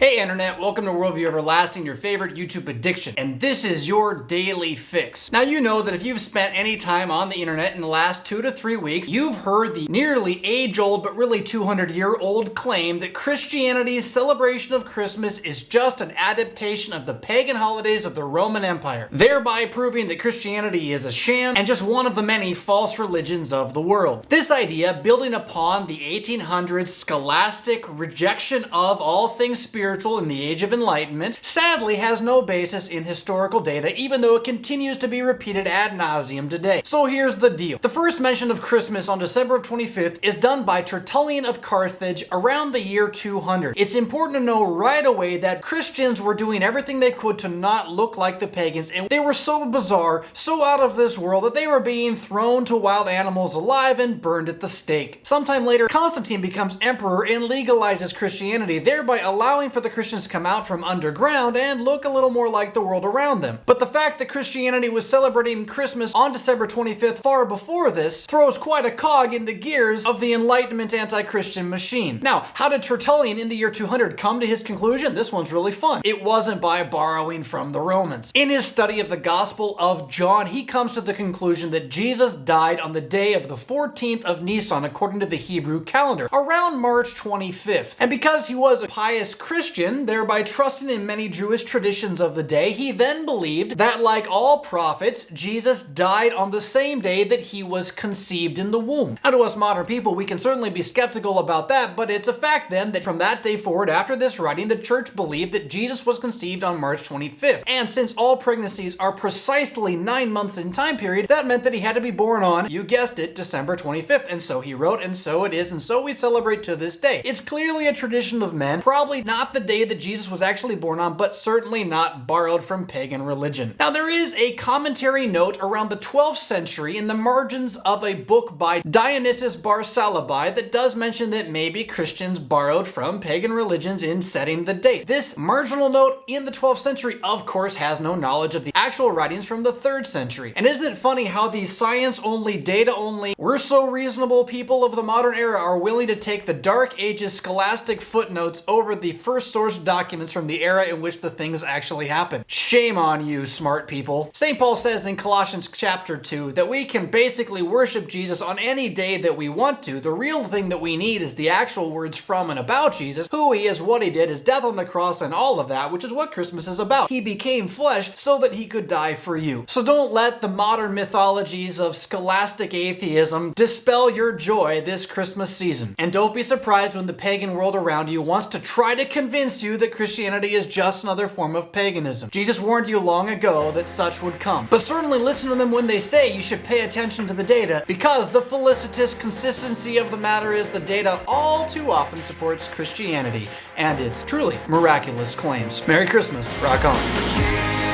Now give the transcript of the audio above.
Hey Internet, welcome to Worldview Everlasting, your favorite YouTube addiction. And this is your Daily Fix. Now you know that if you've spent any time on the internet in the last 2 to 3 weeks, you've heard the nearly age-old but really 200-year-old claim that Christianity's celebration of Christmas is just an adaptation of the pagan holidays of the Roman Empire, thereby proving that Christianity is a sham and just one of the many false religions of the world. This idea, building upon the 1800s scholastic rejection of all things spiritual in the Age of Enlightenment, sadly has no basis in historical data, even though it continues to be repeated ad nauseum today. So here's the deal. The first mention of Christmas on December 25th is done by Tertullian of Carthage around the year 200. It's important to know right away that Christians were doing everything they could to not look like the pagans, and they were so bizarre, so out of this world, that they were being thrown to wild animals alive and burned at the stake. Sometime later, Constantine becomes emperor and legalizes Christianity, thereby allowing for the Christians to come out from underground and look a little more like the world around them. But the fact that Christianity was celebrating Christmas on December 25th far before this throws quite a cog in the gears of the Enlightenment anti-Christian machine. Now, how did Tertullian in the year 200 come to his conclusion? This one's really fun. It wasn't by borrowing from the Romans. In his study of the Gospel of John, he comes to the conclusion that Jesus died on the day of the 14th of Nisan according to the Hebrew calendar, around March 25th. And because he was a pious Christian, thereby trusting in many Jewish traditions of the day, he then believed that, like all prophets, Jesus died on the same day that he was conceived in the womb. Now, to us modern people, we can certainly be skeptical about that, but it's a fact then that from that day forward, after this writing, the church believed that Jesus was conceived on March 25th. And since all pregnancies are precisely 9 months in time period, that meant that he had to be born on, you guessed it, December 25th. And so he wrote, and so it is, and so we celebrate to this day. It's clearly a tradition of men, probably not the day that Jesus was actually born on, but certainly not borrowed from pagan religion. Now, there is a commentary note around the 12th century in the margins of a book by Dionysius Barsalabai that does mention that maybe Christians borrowed from pagan religions in setting the date. This marginal note in the 12th century, of course, has no knowledge of the actual writings from the 3rd century. And isn't it funny how the science-only, data-only, we're so reasonable people of the modern era are willing to take the Dark Ages scholastic footnotes over the first source documents from the era in which the things actually happened? Shame on you, smart people. St. Paul says in Colossians chapter 2 that we can basically worship Jesus on any day that we want to. The real thing that we need is the actual words from and about Jesus, who he is, what he did, his death on the cross, and all of that, which is what Christmas is about. He became flesh so that he could die for you. So don't let the modern mythologies of scholastic atheism dispel your joy this Christmas season. And don't be surprised when the pagan world around you wants to try to convince you that Christianity is just another form of paganism. Jesus warned you long ago that such would come. But certainly listen to them when they say you should pay attention to the data, because the felicitous consistency of the matter is the data all too often supports Christianity and its truly miraculous claims. Merry Christmas. Rock on.